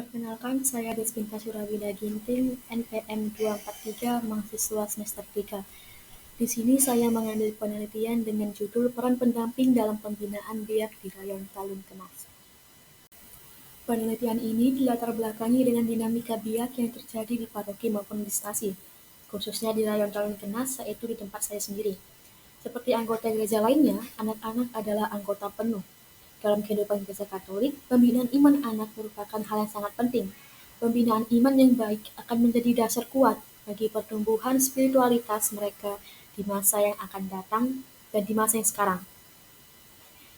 Perkenalkan, saya Deswinta Surabina Ginting, NPM 243, mahasiswa semester 3. Di sini saya mengambil penelitian dengan judul Peran Pendamping dalam Pembinaan Biak di Rayon Talun Kenas. Penelitian ini dilatar belakangi dengan dinamika biak yang terjadi di paroki maupun di stasi, khususnya di Rayon Talun Kenas, yaitu di tempat saya sendiri. Seperti anggota gereja lainnya, anak-anak adalah anggota penuh. Dalam kehidupan gereja Katolik, pembinaan iman anak merupakan hal yang sangat penting. Pembinaan iman yang baik akan menjadi dasar kuat bagi pertumbuhan spiritualitas mereka di masa yang akan datang dan di masa yang sekarang.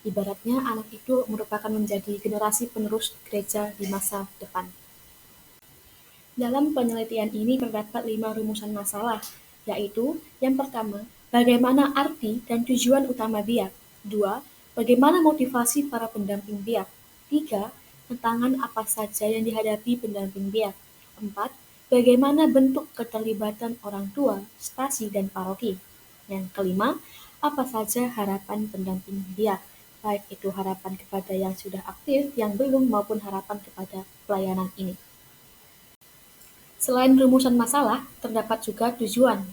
Ibaratnya anak itu merupakan menjadi generasi penerus gereja di masa depan. Dalam penelitian ini terdapat 5 rumusan masalah, yaitu yang pertama, bagaimana arti dan tujuan utama biak. 2. Bagaimana motivasi para pendamping biak. 3. Tantangan apa saja yang dihadapi pendamping biak. 4. Bagaimana bentuk keterlibatan orang tua, stasi, dan paroki. Yang kelima, apa saja harapan pendamping biak, baik itu harapan kepada yang sudah aktif, yang belum, maupun harapan kepada pelayanan ini. Selain rumusan masalah, terdapat juga tujuan.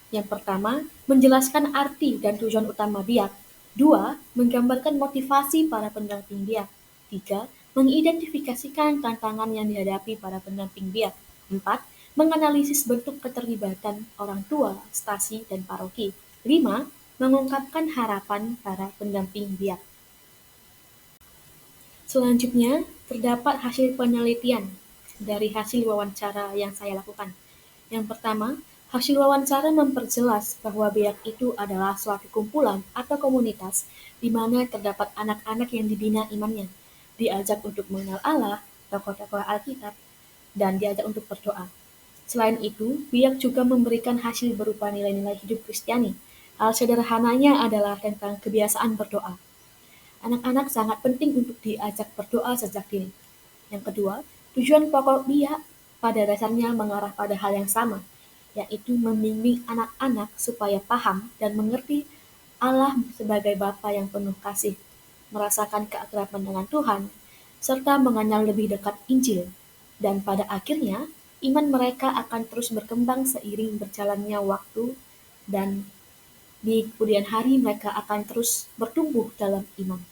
Yang pertama, menjelaskan arti dan tujuan utama biak. 2. Menggambarkan motivasi para pendamping biak. 3. Mengidentifikasikan tantangan yang dihadapi para pendamping biak. 4. Menganalisis bentuk keterlibatan orang tua, stasi, dan paroki. 5. Mengungkapkan harapan para pendamping biak. Selanjutnya, terdapat hasil penelitian dari hasil wawancara yang saya lakukan. Yang pertama, hasil wawancara memperjelas bahwa biak itu adalah suatu kumpulan atau komunitas di mana terdapat anak-anak yang dibina imannya, diajak untuk mengenal Allah, tokoh-tokoh Alkitab, dan diajak untuk berdoa. Selain itu, biak juga memberikan hasil berupa nilai-nilai hidup Kristiani. Hal sederhananya adalah tentang kebiasaan berdoa. Anak-anak sangat penting untuk diajak berdoa sejak dini. Yang kedua, tujuan pokok biak pada dasarnya mengarah pada hal yang sama, yaitu membimbing anak-anak supaya paham dan mengerti Allah sebagai Bapa yang penuh kasih, merasakan keakraban dengan Tuhan, serta mengenal lebih dekat Injil. Dan pada akhirnya, iman mereka akan terus berkembang seiring berjalannya waktu, dan di kemudian hari mereka akan terus bertumbuh dalam iman.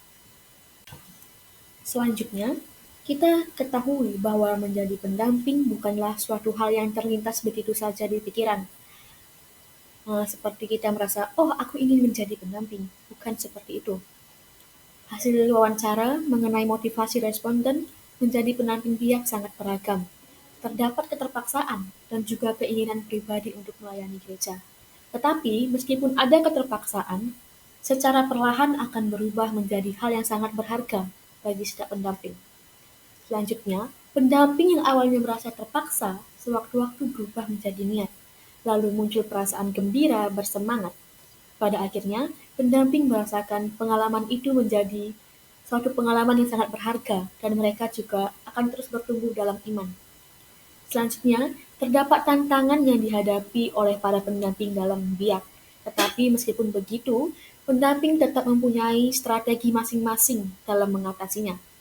Selanjutnya, kita ketahui bahwa menjadi pendamping bukanlah suatu hal yang terlintas begitu saja di pikiran. Seperti kita merasa, oh aku ingin menjadi pendamping. Bukan seperti itu. Hasil wawancara mengenai motivasi responden menjadi pendamping biak sangat beragam. Terdapat keterpaksaan dan juga keinginan pribadi untuk melayani gereja. Tetapi, meskipun ada keterpaksaan, secara perlahan akan berubah menjadi hal yang sangat berharga bagi setiap pendamping. Selanjutnya, pendamping yang awalnya merasa terpaksa, sewaktu-waktu berubah menjadi niat. Lalu muncul perasaan gembira, bersemangat. Pada akhirnya, pendamping merasakan pengalaman itu menjadi suatu pengalaman yang sangat berharga, dan mereka juga akan terus bertumbuh dalam iman. Selanjutnya, terdapat tantangan yang dihadapi oleh para pendamping dalam biak. Tetapi meskipun begitu, pendamping tetap mempunyai strategi masing-masing dalam mengatasinya.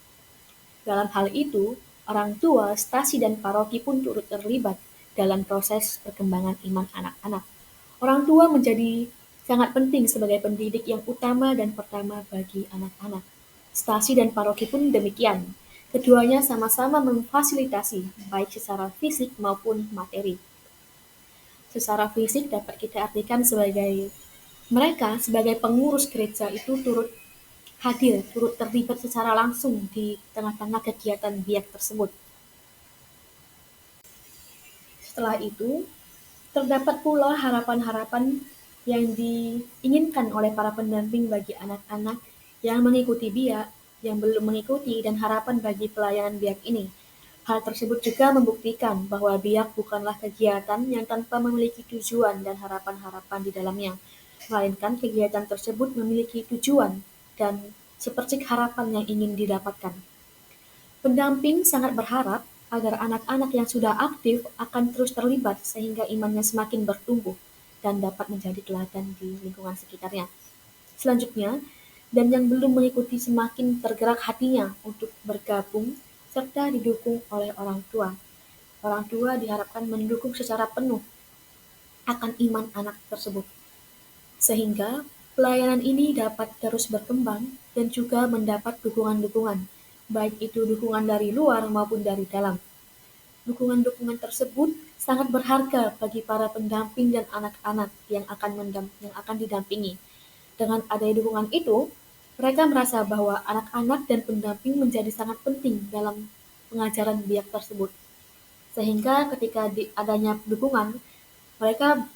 Dalam hal itu, orang tua, stasi, dan paroki pun turut terlibat dalam proses perkembangan iman anak-anak. Orang tua menjadi sangat penting sebagai pendidik yang utama dan pertama bagi anak-anak. Stasi dan paroki pun demikian. Keduanya sama-sama memfasilitasi, baik secara fisik maupun materi. Secara fisik dapat kita artikan sebagai mereka sebagai pengurus gereja itu turut hadir, turut terlibat secara langsung di tengah-tengah kegiatan biak tersebut. Setelah itu, terdapat pula harapan-harapan yang diinginkan oleh para pendamping bagi anak-anak yang mengikuti biak, yang belum mengikuti, dan harapan bagi pelayanan biak ini. Hal tersebut juga membuktikan bahwa biak bukanlah kegiatan yang tanpa memiliki tujuan dan harapan-harapan di dalamnya, melainkan kegiatan tersebut memiliki tujuan dan seperti harapan yang ingin didapatkan. Pendamping sangat berharap agar anak-anak yang sudah aktif akan terus terlibat sehingga imannya semakin bertumbuh dan dapat menjadi teladan di lingkungan sekitarnya. Selanjutnya, dan yang belum mengikuti semakin tergerak hatinya untuk bergabung serta didukung oleh orang tua. Orang tua diharapkan mendukung secara penuh akan iman anak tersebut, sehingga pelayanan ini dapat terus berkembang dan juga mendapat dukungan-dukungan, baik itu dukungan dari luar maupun dari dalam. Dukungan-dukungan tersebut sangat berharga bagi para pendamping dan anak-anak yang akan didampingi. Dengan adanya dukungan itu, mereka merasa bahwa anak-anak dan pendamping menjadi sangat penting dalam pengajaran biak tersebut. Sehingga ketika adanya dukungan, mereka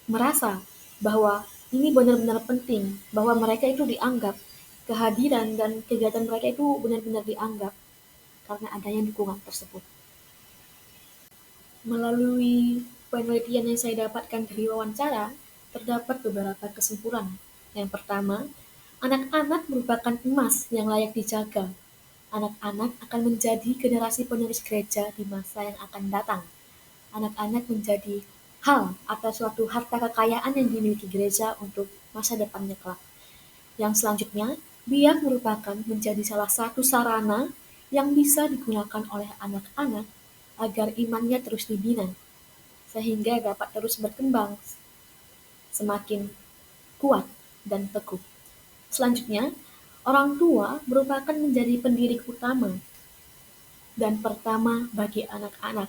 merasa bahwa ini benar-benar penting, bahwa mereka itu dianggap, kehadiran dan kegiatan mereka itu benar-benar dianggap karena adanya dukungan tersebut. Melalui penelitian yang saya dapatkan dari wawancara, terdapat beberapa kesimpulan. Yang pertama, anak-anak merupakan emas yang layak dijaga. Anak-anak akan menjadi generasi penerus gereja di masa yang akan datang. Anak-anak menjadi hal atau suatu harta kekayaan yang dimiliki gereja untuk masa depannya kelak. Yang selanjutnya, biak merupakan menjadi salah satu sarana yang bisa digunakan oleh anak-anak agar imannya terus dibina, sehingga dapat terus berkembang semakin kuat dan teguh. Selanjutnya, orang tua merupakan menjadi pendiri utama dan pertama bagi anak-anak,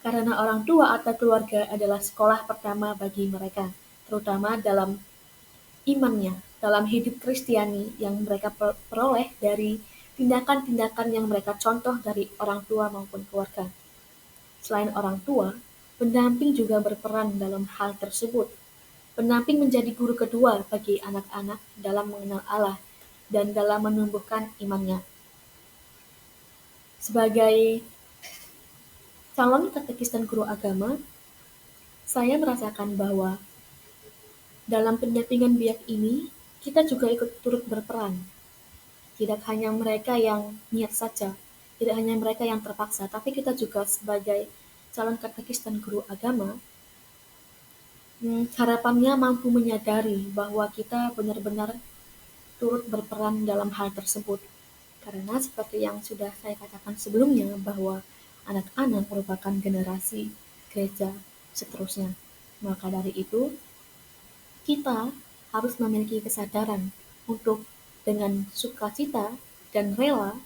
karena orang tua atau keluarga adalah sekolah pertama bagi mereka, terutama dalam imannya, dalam hidup Kristiani yang mereka peroleh dari tindakan-tindakan yang mereka contoh dari orang tua maupun keluarga. Selain orang tua, pendamping juga berperan dalam hal tersebut. Pendamping menjadi guru kedua bagi anak-anak dalam mengenal Allah dan dalam menumbuhkan imannya. Sebagai calon katekis dan guru agama, saya merasakan bahwa dalam pendampingan biak ini, kita juga ikut turut berperan. Tidak hanya mereka yang niat saja, tidak hanya mereka yang terpaksa, tapi kita juga sebagai calon katekis dan guru agama, harapannya mampu menyadari bahwa kita benar-benar turut berperan dalam hal tersebut. Karena seperti yang sudah saya katakan sebelumnya, bahwa anak-anak merupakan generasi gereja seterusnya. Maka dari itu, kita harus memiliki kesadaran untuk dengan sukacita dan rela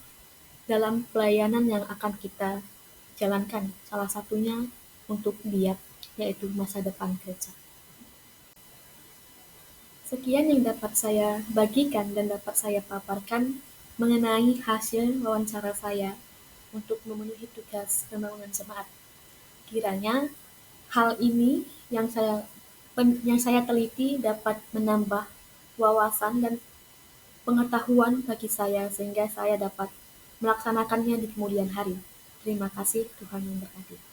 dalam pelayanan yang akan kita jalankan. Salah satunya untuk biak, yaitu masa depan gereja. Sekian yang dapat saya bagikan dan dapat saya paparkan mengenai hasil wawancara saya untuk memenuhi tugas pembangunan jemaat. Kiranya hal ini yang saya teliti dapat menambah wawasan dan pengetahuan bagi saya sehingga saya dapat melaksanakannya di kemudian hari. Terima kasih, Tuhan memberkati.